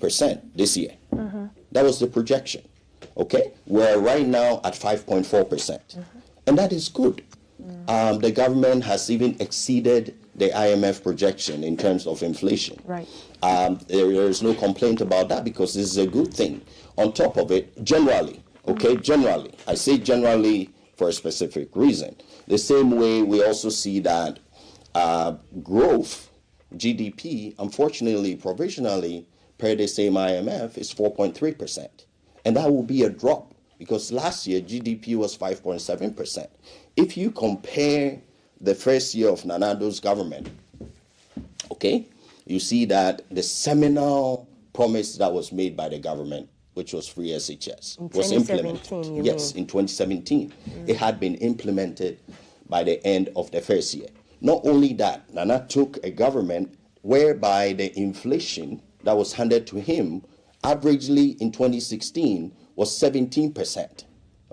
this year. That was the projection. Okay, we're right now at 5.4%, and that is good. The government has even exceeded the IMF projection in terms of inflation. Right. There is no complaint about that because this is a good thing. On top of it, generally, generally, I say generally for a specific reason. The same way we also see that growth, GDP, unfortunately, provisionally, per the same IMF, is 4.3%. And that will be a drop because last year GDP was 5.7%. If you compare the first year of Nana Addo's government, you see that the seminal promise that was made by the government, which was free SHS, was implemented. Yes, in 2017. It had been implemented by the end of the first year. Not only that, Nana took a government whereby the inflation that was handed to him averagely in 2016 was 17%.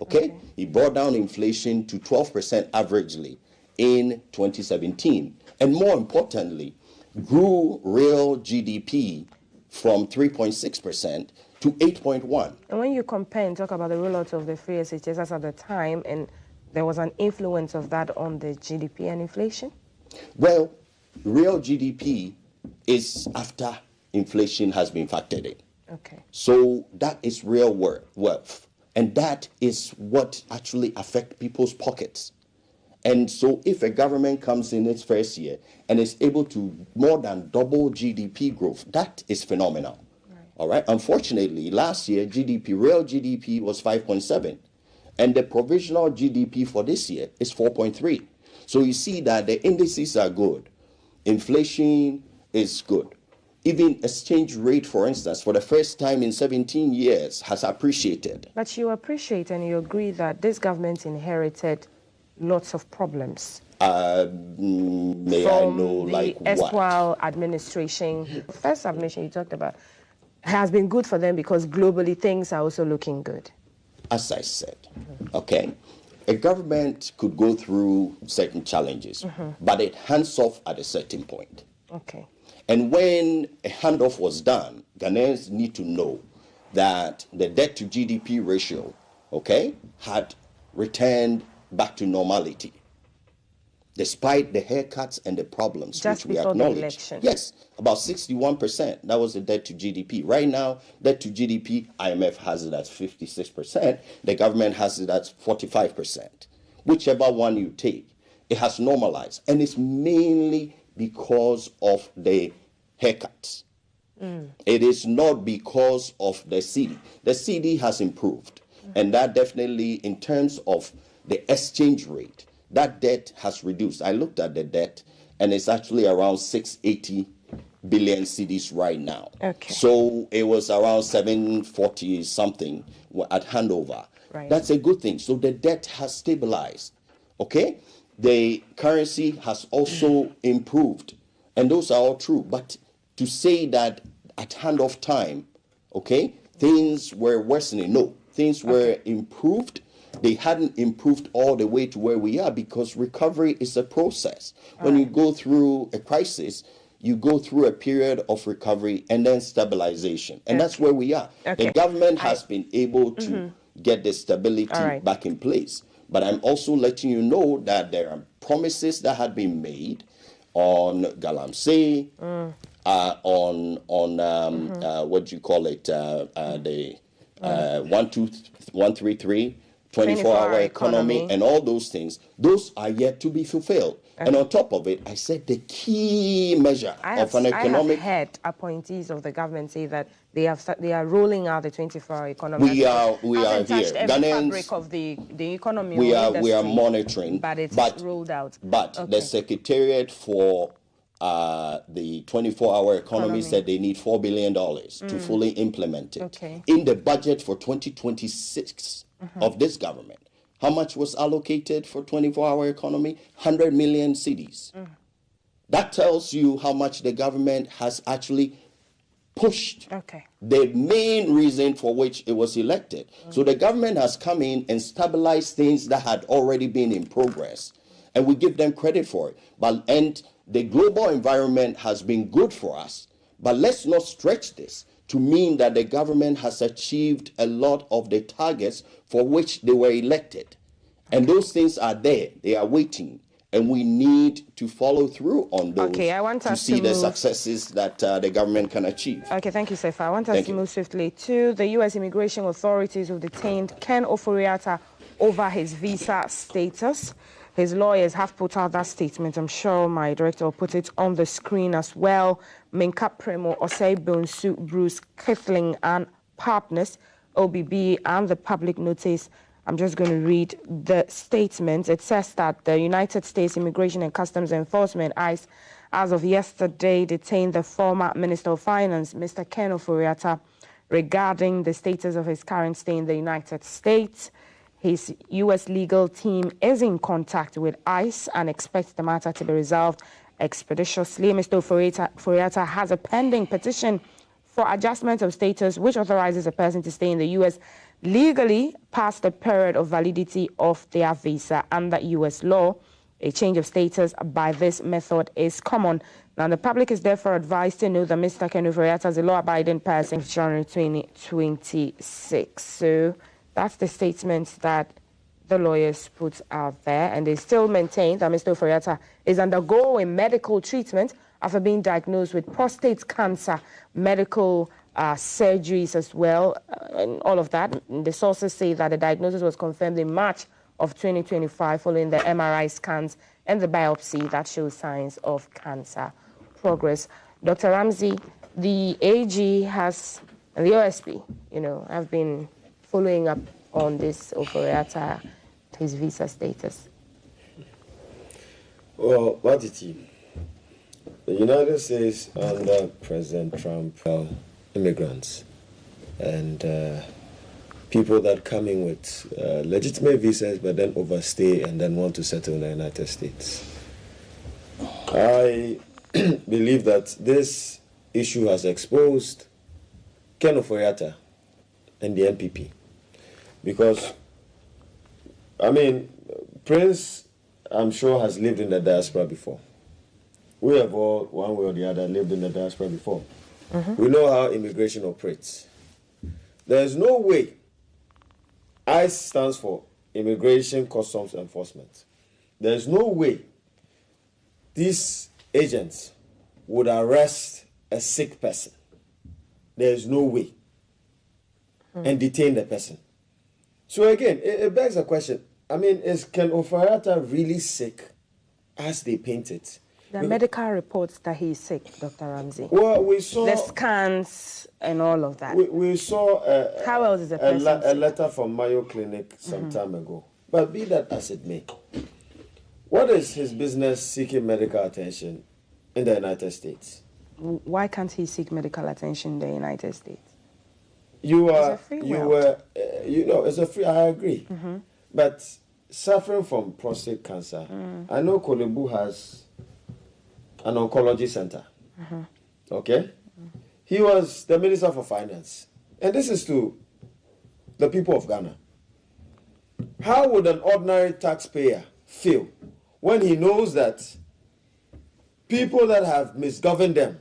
Okay? He brought down inflation to 12% averagely in 2017. And more importantly, grew real GDP from 3.6% to 8.1%. And when you compare and talk about the rollout of the free SHS at the time, and there was an influence of that on the GDP and inflation? Well, real GDP is after inflation has been factored in. Okay. So that is real wealth. And that is what actually affects people's pockets. And so if a government comes in its first year and is able to more than double GDP growth, that is phenomenal. Right. All right. Unfortunately, last year, real GDP was 5.7. And the provisional GDP for this year is 4.3. So you see that the indices are good. Inflation is good. Even exchange rate, for instance, for the first time in 17 years has appreciated. But you appreciate and you agree that this government inherited lots of problems. May I know like what? From the erstwhile administration, first submission you talked about, has been good for them because globally things are also looking good. As I said, okay, a government could go through certain challenges, but it hands off at a certain point. Okay. And when a handoff was done, Ghanaians need to know that the debt to GDP ratio, had returned back to normality, despite the haircuts and the problems just which we acknowledge. The election. Yes, about 61%. That was the debt to GDP. Right now, debt to GDP, IMF has it at 56%. The government has it at 45%. Whichever one you take, it has normalized, and it's mainly because of the haircuts. It is not because of the CD. The CD has improved, and that definitely, in terms of the exchange rate, that debt has reduced. I looked at the debt, and it's actually around 680 billion cedis right now. Okay. So it was around 740 something at handover. Right. That's a good thing. So the debt has stabilized. Okay? The currency has also improved, and those are all true. But to say that at handoff time, things were worsening. No, things were improved. They hadn't improved all the way to where we are because recovery is a process. When you go through a crisis, you go through a period of recovery and then stabilization. And that's where we are. The government has been able to get the stability back in place. But I'm also letting you know that there are promises that had been made on Galamsey, on what do you call it, the 133, 24-hour economy, and all those things. Those are yet to be fulfilled. And on top of it, I said the key measure of an economic... I have heard appointees of the government say that they are rolling out the 24-hour economy. We are here. Every fabric of the economy. We are monitoring. But it's rolled out. But the Secretariat for the 24-hour economy said they need $4 billion to fully implement it. In the budget for 2026 of this government, how much was allocated for 24-hour economy? 100 million cedis. That tells you how much the government has actually pushed the main reason for which it was elected. So the government has come in and stabilized things that had already been in progress. And we give them credit for it. And the global environment has been good for us. But let's not stretch this to mean that the government has achieved a lot of the targets for which they were elected. And those things are there, they are waiting. And we need to follow through on those to see the successes that the government can achieve. Okay, thank you, Sefa. I want us to move swiftly to the U.S. immigration authorities who detained Ken Ofori-Atta over his visa status. His lawyers have put out that statement. I'm sure my director will put it on the screen as well. Minka Premo, Osei Bonsu, Bruce Kithling, and partners, OBB, and the public notice. I'm just going to read the statement. It says that the United States Immigration and Customs Enforcement, ICE, as of yesterday, detained the former Minister of Finance, Mr. Ken Ofori-Atta, regarding the status of his current stay in the United States. His U.S. legal team is in contact with ICE and expects the matter to be resolved expeditiously. Mr. Ofori-Atta has a pending petition for adjustment of status, which authorizes a person to stay in the U.S. legally past the period of validity of their visa. Under U.S. law, a change of status by this method is common. Now, the public is therefore advised to know that Mr. Ken Ofori-Atta is a law-abiding person since January 2026. So that's the statement that the lawyers put out there, and they still maintain that Mr. Ofori-Atta is undergoing medical treatment after being diagnosed with prostate cancer, medical surgeries as well, and all of that. The sources say that the diagnosis was confirmed in March of 2025 following the MRI scans and the biopsy that shows signs of cancer progress. Dr. Ramsey, the AG has, and the OSP, have been following up on this Ofori-Atta, his visa status. Well, what did he? The United States under President Trump, immigrants and people that come in with legitimate visas but then overstay and then want to settle in the United States. I believe that this issue has exposed Ken Ofori-Atta and the NPP. Because, Prince, I'm sure, has lived in the diaspora before. We have all, one way or the other, lived in the diaspora before. Mm-hmm. We know how immigration operates. There's no way. ICE stands for Immigration Customs Enforcement. There's no way these agents would arrest a sick person. There's no way. And detain the person. So again, it begs a question. Is Ken Ofori-Atta really sick as they paint it? The medical reports that he's sick, Dr. Ramsey. Well, we saw the scans and all of that. We saw how else is a letter from Mayo Clinic some time ago. But be that as it may, what is his business seeking medical attention in the United States? Why can't he seek medical attention in the United States? It's a free. I agree. Mm-hmm. But suffering from prostate cancer, I know Korle Bu has an oncology center. Mm-hmm. Okay? Mm-hmm. He was the Minister for Finance. And this is to the people of Ghana. How would an ordinary taxpayer feel when he knows that people that have misgoverned them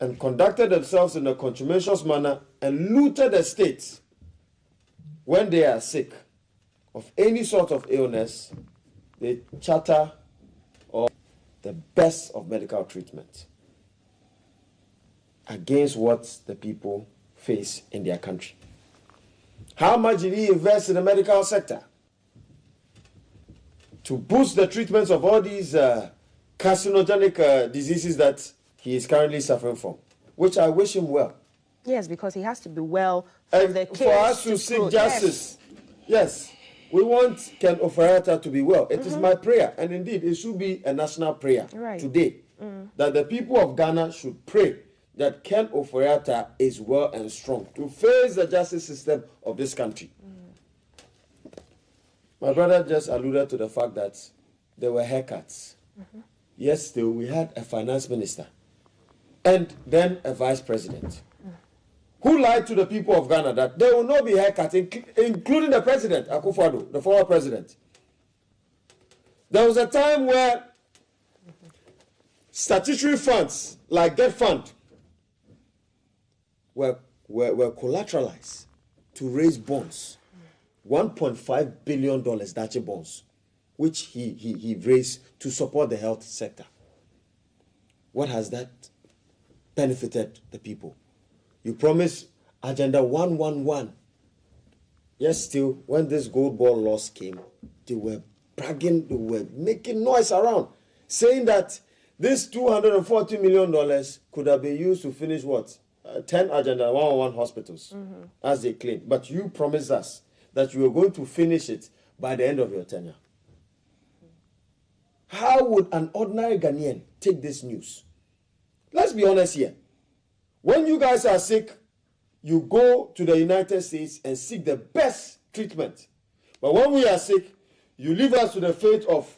and conducted themselves in a contumacious manner and looted the state when they are sick of any sort of illness, they charter or the best of medical treatment against what the people face in their country? How much did he invest in the medical sector to boost the treatments of all these carcinogenic diseases that he is currently suffering from, which I wish him well. Yes, because he has to be well for the case for us to seek justice. Yes, we want Ken Ofori-Atta to be well. It is my prayer, and indeed it should be a national prayer today, that the people of Ghana should pray that Ken Ofori-Atta is well and strong to face the justice system of this country. My brother just alluded to the fact that there were haircuts. Yesterday we had a finance minister and then a vice president who lied to the people of Ghana that there will not be haircuts, including the president, Akufo-Addo, the former president. There was a time where statutory funds like Debt Fund were collateralized to raise bonds, $1.5 billion Dachi bonds, which he raised to support the health sector. What has that benefited the people? You promised Agenda 111. Yes, still, when this gold ball loss came, they were bragging, they were making noise around, saying that this $240 million could have been used to finish what? 10 Agenda 111 hospitals, as they claim. But you promised us that you were going to finish it by the end of your tenure. How would an ordinary Ghanaian take this news? Let's be honest here. When you guys are sick, you go to the United States and seek the best treatment. But when we are sick, you leave us to the fate of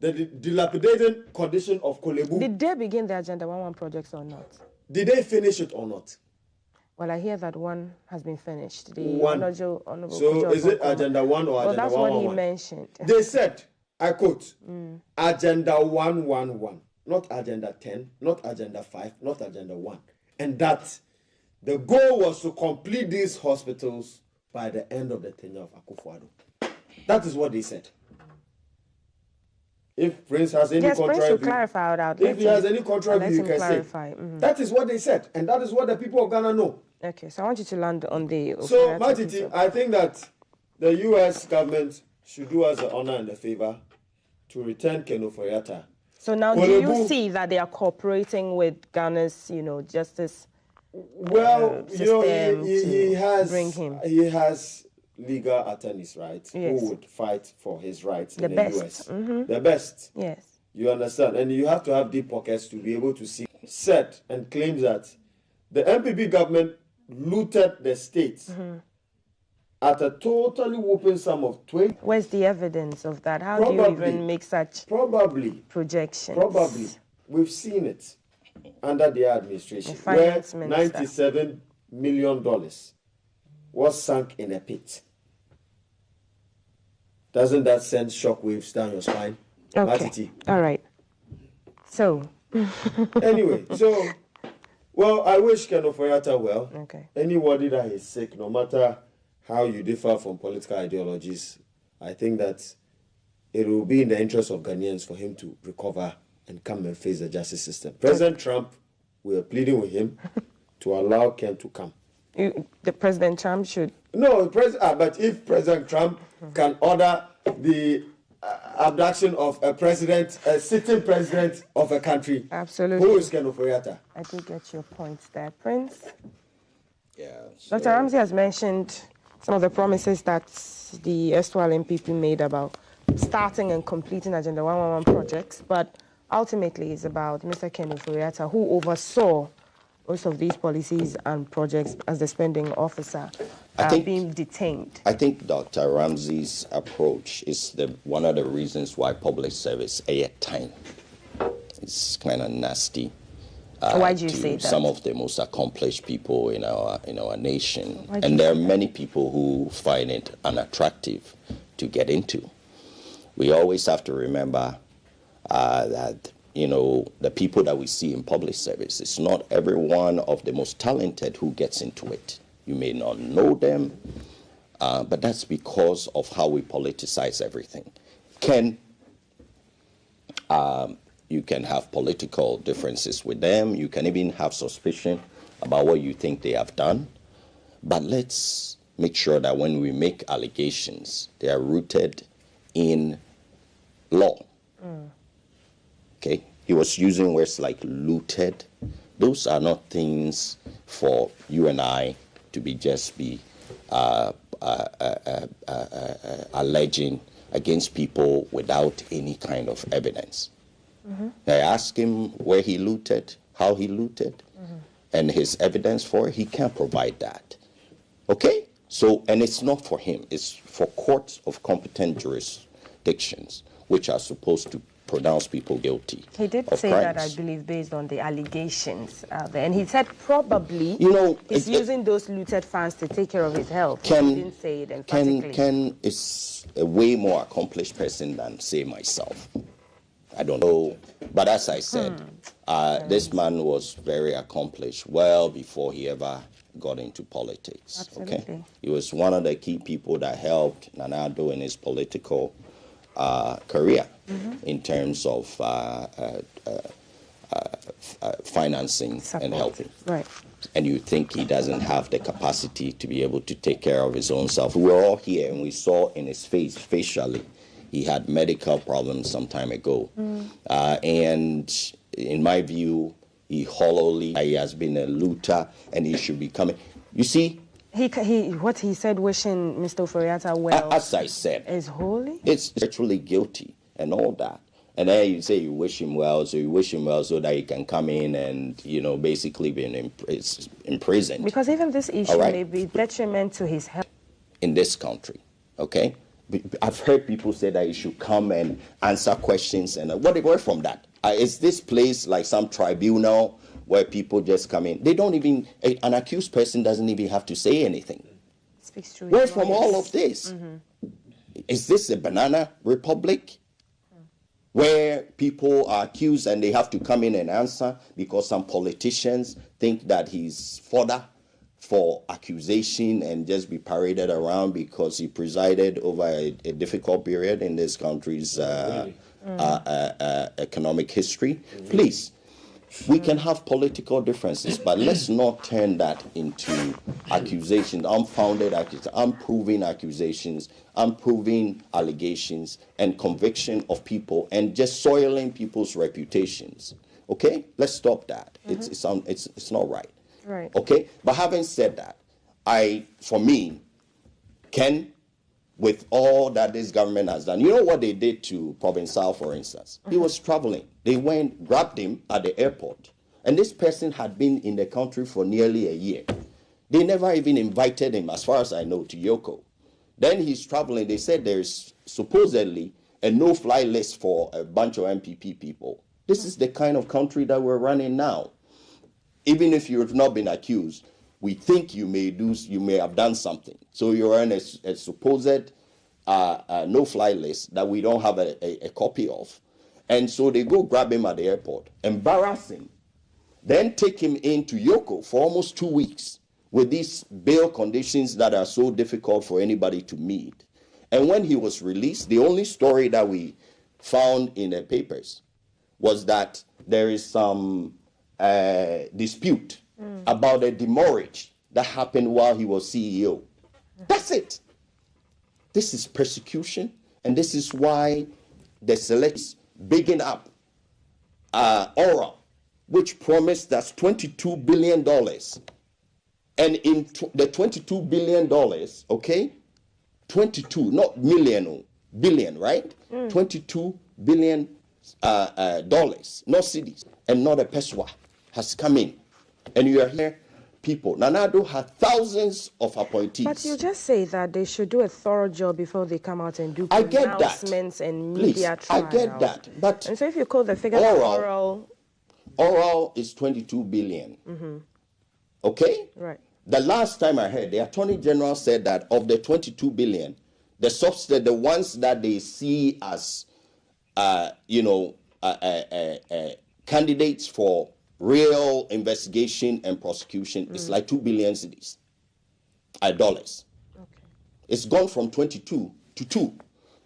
the dilapidated condition of Kolebu. Did they begin the Agenda 111 projects or not? Did they finish it or not? Well, I hear that one has been finished. One. So is it Agenda 1 or Agenda 111? Well, that's what he mentioned. They said, I quote, Agenda 111, not Agenda 10, not Agenda 5, not Agenda 1. And that the goal was to complete these hospitals by the end of the tenure of Akufo-Addo. That is what they said. If Prince has any contrary view, if he has any contrary view, you can say. That is what they said, and that is what the people of Ghana know. Okay, so I want you to land on the... So, Matiti, I think that the U.S. government should do us the honor and the favor to return Ken Ofori-Atta. So now, do you see that they are cooperating with Ghana's, justice? Well, he has bring him. He has legal attorneys, right? Yes. Who would fight for his rights The in the best. US. The best. Yes. You understand? And you have to have deep pockets to be able to see. Said and claims that the MPP government looted the state at a totally whooping sum of 20. Where's the evidence of that? How do you even make such projections? Probably. We've seen it under their administration, The where finance minister. $97 million was sunk in a pit. Doesn't that send shockwaves down your spine? Okay. Matiti? All right. So. Anyway, well, I wish Ken Ofori-Atta well. Okay. Anybody that is sick, no matter how you differ from political ideologies, I think that it will be in the interest of Ghanaians for him to recover and come and face the justice system. President Trump, we are pleading with him to allow Ken to come. The President Trump should... No, but if President Trump can order the abduction of a sitting president of a country, Absolutely. Who is Ken Ofori-Atta? I do get your points there, Prince. Yeah. Dr. Ramsey has mentioned some of the promises that the erstwhile MPP made about starting and completing Agenda 111 projects, but ultimately it's about Mr. Ken Ofori-Atta, who oversaw most of these policies and projects as the spending officer being detained. I think Dr. Ramsey's approach is one of the reasons why public service time is kind of nasty. Why do you say that? Some of the most accomplished people in our nation, and there are many people who find it unattractive to get into. We always have to remember that the people that we see in public service, it's not every one of the most talented who gets into it. You may not know them, but that's because of how we politicize everything. You can have political differences with them. You can even have suspicion about what you think they have done. But let's make sure that when we make allegations, they are rooted in law. Okay? He was using words like looted. Those are not things for you and I to be alleging against people without any kind of evidence. I asked him where he looted, how he looted, and his evidence for it. He can't provide that. Okay? So, and it's not for him. It's for courts of competent jurisdictions, which are supposed to pronounce people guilty. He did say crimes. that, I believe, based on the allegations out there. And he said probably he's using those looted funds to take care of his health. He didn't say it emphatically. Ken is a way more accomplished person than, say, myself. I don't know. But as I said, this man was very accomplished well before he ever got into politics. Absolutely. Okay, he was one of the key people that helped Nana Addo in his political career in terms of financing and helping. Right. And you think he doesn't have the capacity to be able to take care of his own self. We were all here and we saw in his face, facially, he had medical problems some time ago. And in my view, he has been a looter and he should be coming. You see? What he said, wishing Mr. Ofori-Atta well, as I said, is holy? It's actually guilty and all that. And then you say you wish him well, so that he can come in and, basically be imprisoned. Because even this issue may be detriment to his health. In this country, okay? I've heard people say that he should come and answer questions, and what away from that? Is this place like some tribunal where people just come in? They don't even, an accused person doesn't even have to say anything. Speaks true. Where from all of this? Is this a banana republic? Where people are accused and they have to come in and answer because some politicians think that he's fodder for accusation and just be paraded around because he presided over a difficult period in this country's economic history. Please, we can have political differences, but let's not turn that into accusations, unfounded accusations, unproven accusations, unproven allegations, and conviction of people, and just soiling people's reputations. Okay, let's stop that. It's not right. Right. Okay, but having said that, for me, Ken, with all that this government has done, you know what they did to Provincial, for instance? He was traveling. They grabbed him at the airport, and this person had been in the country for nearly a year. They never even invited him, as far as I know, to Yoko. Then he's traveling. They said there's supposedly a no-fly list for a bunch of MPP people. This is the kind of country that we're running now. Even if you've not been accused, we think you may have done something. So you're on a supposed no-fly list that we don't have a copy of. And so they go grab him at the airport, embarrass him, then take him into Yoko for almost 2 weeks with these bail conditions that are so difficult for anybody to meet. And when he was released, the only story that we found in the papers was that there is some dispute about a demurrage that happened while he was CEO. That's it. This is persecution, and this is why the selects bigging up Oral, which promised us $22 billion. And in the $22 billion, okay, 22, not million, billion, right? $22 billion dollars, not cities, and not a peswa, has come in. And you are here, people. Nana Addo had thousands of appointees. But you just say that they should do a thorough job before they come out and do I get that. Announcements and media trials. I get that. But and so if you call the figure Oral is 22 billion. Okay? Right. The last time I heard, the Attorney General said that of the 22 billion, the ones that they see as, candidates for real investigation and prosecution is like 2 billion cedis, dollars. Okay. It's gone from 22 to 2.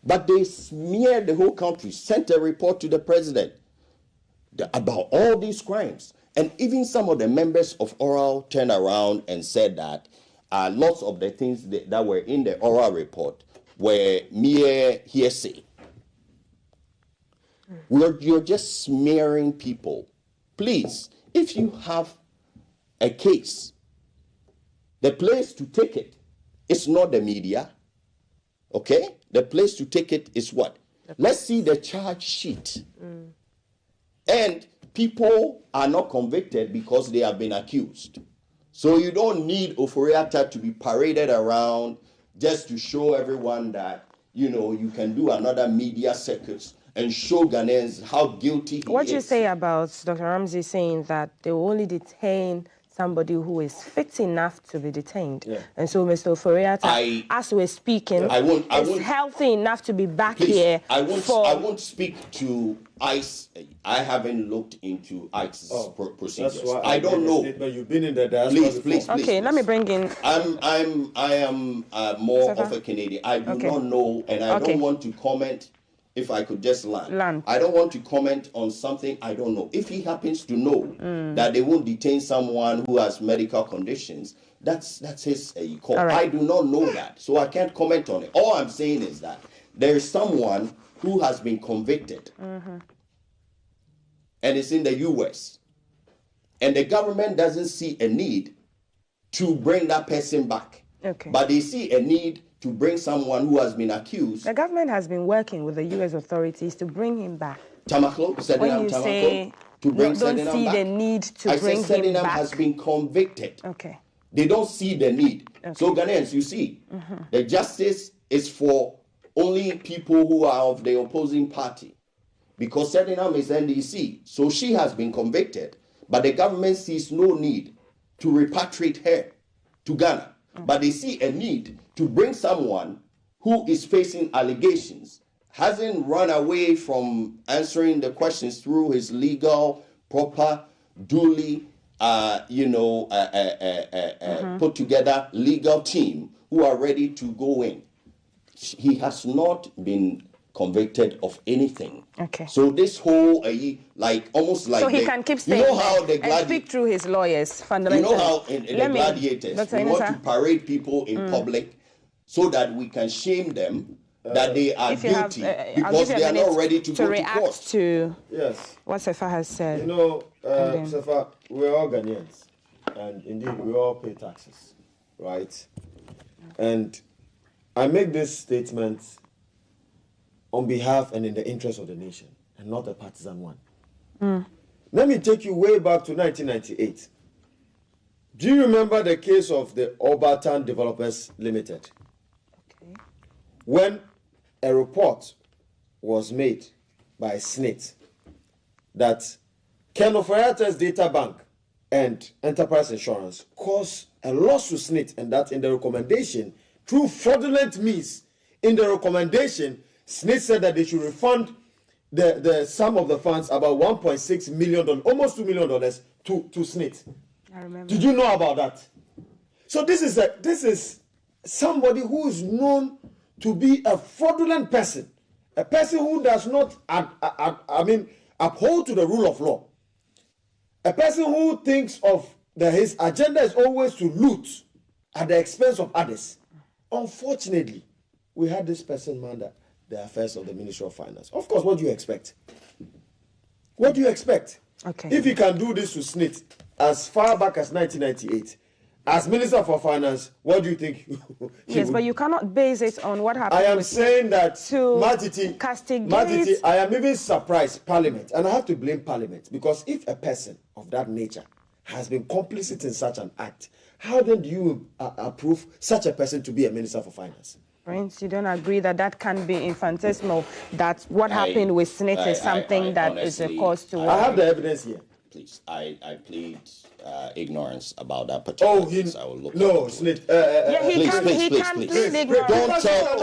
But they smeared the whole country, sent a report to the president about all these crimes. And even some of the members of Oral turned around and said that lots of the things that were in the Oral report were mere hearsay. You're just smearing people. Please, if you have a case, the place to take it is not the media, okay? The place to take it is what? Let's see the charge sheet. And people are not convicted because they have been accused. So you don't need Ofori-Atta to be paraded around just to show everyone that, you can do another media circus and show Ghanaians how guilty he is. What do you say about Dr. Ramsey saying that they will only detain somebody who is fit enough to be detained. Yeah. And so, Mr. Ofori-Atta, as we're speaking, is healthy enough to be back here. I won't speak to ICE. I haven't looked into ICE's procedures. I don't know. But you've been in the diaspora. Please. Okay, let me bring in. I am more of a Canadian. I do not know, and I don't want to comment. If I could just land. I don't want to comment on something I don't know. If he happens to know that they won't detain someone who has medical conditions, that's his call. Right. I do not know that, so I can't comment on it. All I'm saying is that there is someone who has been convicted, and it's in the U.S., and the government doesn't see a need to bring that person back. Okay. But they see a need to bring someone who has been accused. The government has been working with the U.S. authorities to bring him back. Tamaklo, when you say don't see the need to bring him back. Has been convicted. Okay. They don't see the need. Okay. So Ghanaians, you see, the justice is for only people who are of the opposing party. Because Sedinam is NDC, so she has been convicted, but the government sees no need to repatriate her to Ghana. But they see a need to bring someone who is facing allegations, hasn't run away from answering the questions through his legal, proper, duly, put together legal team who are ready to go in. He has not been convicted of anything. Okay. So this whole, almost like... So he can keep staying and speak through his lawyers, fundamentally. You know how in the Gladiators, we want to parade people in public so that we can shame them that they are guilty because they are not ready to go to court. To yes. What Sefa has said. You know, Sefa, we're all Ghanaians. And indeed, we all pay taxes, right? And I make this statement on behalf and in the interest of the nation, and not a partisan one. Let me take you way back to 1998. Do you remember the case of the Obertan Developers Limited? Okay. When a report was made by SNIT that Ken Ofori-Atta's data bank and Enterprise Insurance caused a loss to SNIT, and that in the recommendation, through fraudulent means, in the recommendation, SNIT said that they should refund the sum of the funds, about $1.6 million, almost $2 million to SNIT. I remember. Did you know about that? So this is somebody who is known to be a fraudulent person, a person who does not uphold to the rule of law, a person who thinks of his agenda is always to loot at the expense of others. Unfortunately, we had this person under the affairs of the Ministry of Finance. Of course, what do you expect? What do you expect? Okay. If he can do this to SNIT as far back as 1998, as Minister for Finance, what do you think? Yes, but you cannot base it on what happened. I am saying that Matiti, I am even surprised Parliament, and I have to blame Parliament, because if a person of that nature has been complicit in such an act, how then do you approve such a person to be a Minister for Finance? Prince, you don't agree that can be infinitesimal, that what happened with SNIT is something that honestly, is a cause to worry? I have the evidence here. Please, I plead ignorance about that particular case. I will look SNIT. He can plead ignorance. Don't talk.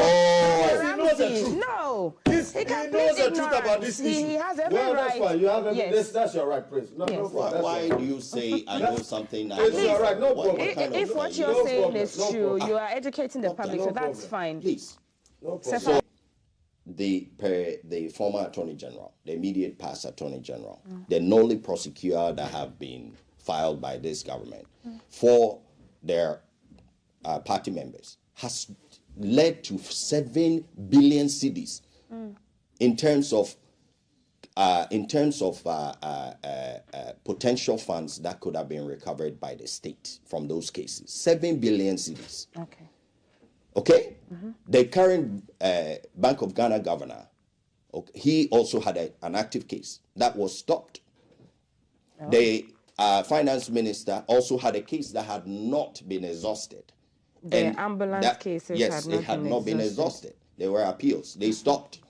He knows the truth about this issue. He has every right. That's fine. You have evidence. That's your right, Prince. No problem. Why do you say I know something? It's your right. No problem. If what you're saying is true, you are educating the public, so that's fine. Please. No problem. So, the former Attorney General, the immediate past Attorney General, the nollie prosecutor that have been filed by this government for their party members has led to 7 billion cedis in terms of potential funds that could have been recovered by the state from those cases. 7 billion cedis. Okay? The current Bank of Ghana governor, he also had an active case that was stopped. The finance minister also had a case that had not been exhausted. The ambulance cases had not been exhausted. There were appeals. They stopped.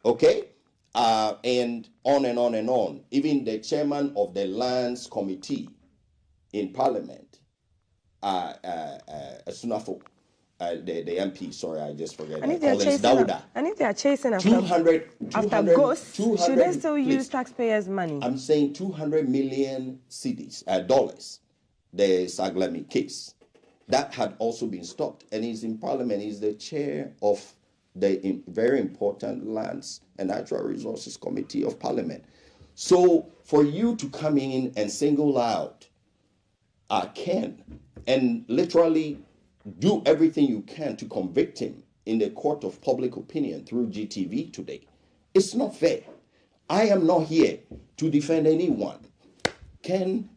Okay? And on and on and on. Even the chairman of the lands committee in Parliament, Sunafo, the MP, sorry, I just forget. And if they are chasing after 200 ghosts, should they still use taxpayers' money? I'm saying 200 million cedis, dollars, the Saglami case. That had also been stopped. And he's in Parliament. He's the chair of the very important Lands and Natural Resources Committee of Parliament. So for you to come in and single out Ken and literally do everything you can to convict him in the court of public opinion through GTV today, it's not fair. I am not here to defend anyone. Ken,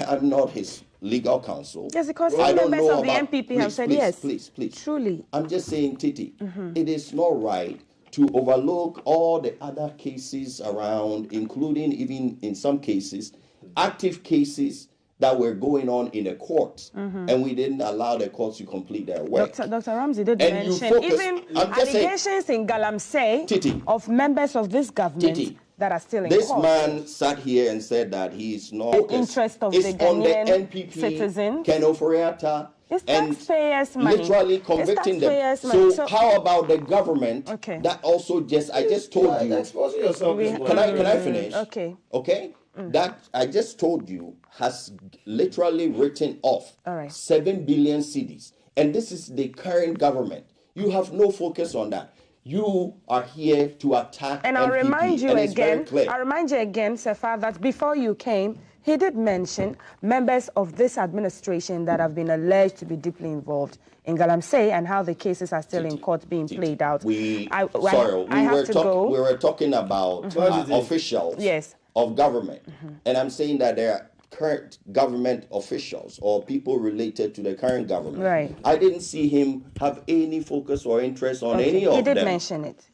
I'm not his legal counsel. Yes, because some members of the MPP have said yes. Please. Truly. I'm just saying, Titi, it is not right to overlook all the other cases around, including even in some cases, active cases that were going on in the courts, and we didn't allow the courts to complete their work. Dr. Ramsey did mention even allegations in Galamsey of members of this government that are still in court. This man sat here and said that he is not the interest of the Ghanaian NPP, citizens. Ken Ofori-Atta, It's and taxpayers' money. Literally convicting them. So how about the government? Okay. That also I just told you. Exposing yourself. Can I finish? Okay. Okay. That I just told you has literally written off 7 billion cedis, and this is the current government. You have no focus on that. You are here to attack. And I'll remind you again, Sefa, that before you came, he did mention members of this administration that have been alleged to be deeply involved in Galamsey and how the cases are still in court being played out. We were talking about officials of government, and I'm saying that there are current government officials or people related to the current government. Right. I didn't see him have any focus or interest on any of them. He did mention it.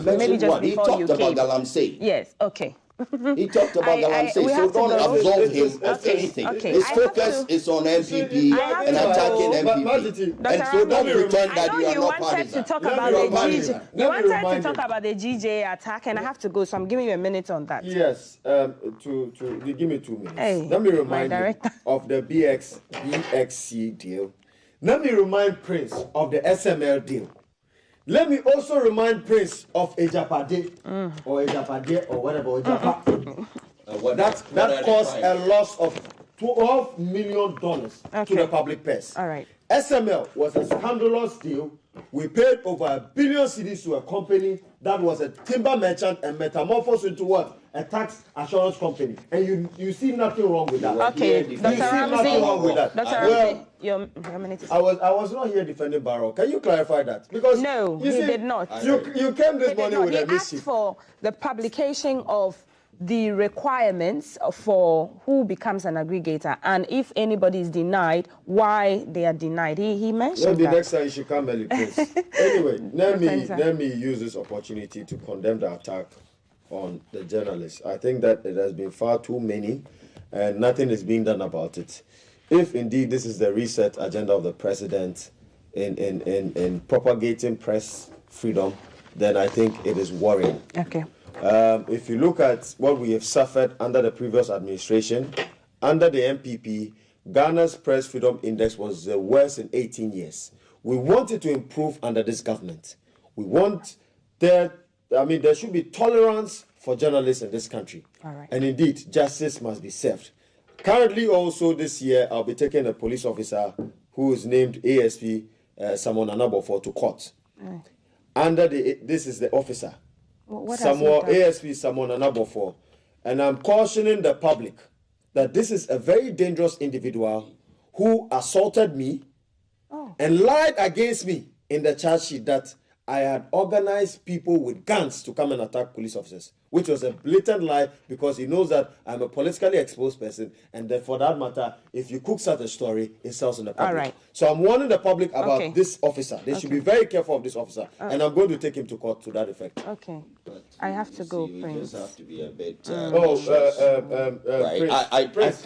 Maybe just before you came. He talked about Galamsey. Yes, okay. He talked about Galamsey, so don't absolve him of anything. His focus is on MPP and attacking MPP. And so don't pretend that you are not partisan. You wanted to talk about the GJA attack, and I have to go, so I'm giving you a minute on that. Yes, give me 2 minutes. Hey, let me remind you of the BXC deal. Let me remind Prince of the SML deal. Let me also remind Prince of Ejapade or Ejapade or whatever. That caused a loss of $12 million to the public purse. All right. SML was a scandalous deal. We paid over 1 billion cedis to a company that was a timber merchant and metamorphosed into what? A tax assurance company. And you see nothing wrong with that. Okay, Dr. Ramsey, your minute is I was not here defending Barrow. Can you clarify that? Because no, he did not. You came this morning with a mission. He asked for the publication of the requirements for who becomes an aggregator, and if anybody is denied, why they are denied. He mentioned that. Next time you should come early, please. Anyway, let me use this opportunity to condemn the attack on the journalists. I think that it has been far too many, and nothing is being done about it. If indeed this is the reset agenda of the president in propagating press freedom, then I think it is worrying. Okay. If you look at what we have suffered under the previous administration, under the MPP, Ghana's press freedom index was the worst in 18 years. We want it to improve under this government. We want there should be tolerance for journalists in this country. All right. And indeed, justice must be served. Currently, also this year, I'll be taking a police officer who is named ASP Samuel Nanabofo to court. This is the officer. ASP Samuel Nanabofo. And I'm cautioning the public that this is a very dangerous individual who assaulted me and lied against me in the charge sheet that I had organized people with guns to come and attack police officers, which was a blatant lie because he knows that I'm a politically exposed person, and that for that matter, if you cook such a story, it sells in the public. All right. So I'm warning the public about this officer. They should be very careful of this officer, and I'm going to take him to court to that effect. Okay. I have to go, Prince. You just have to be a bit...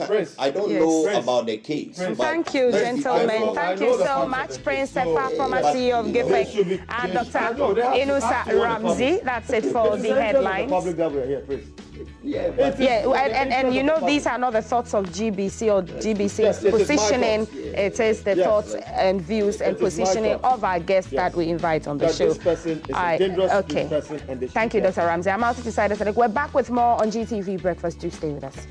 Prince. I don't know about the case. Thank you, gentlemen. Thank you so much, Prince Sefa, former CEO of GIFEC, and Dr. Inusa Ramsey. That's it for the headlines. And you know, these are not the thoughts of GBC or GBC's positioning. It is the thoughts and views and positioning of our guests that we invite on the show. This person is a dangerous person, and thank you, Dr. Ramsey. I'm out to decide. We're back with more on GTV Breakfast. Do stay with us.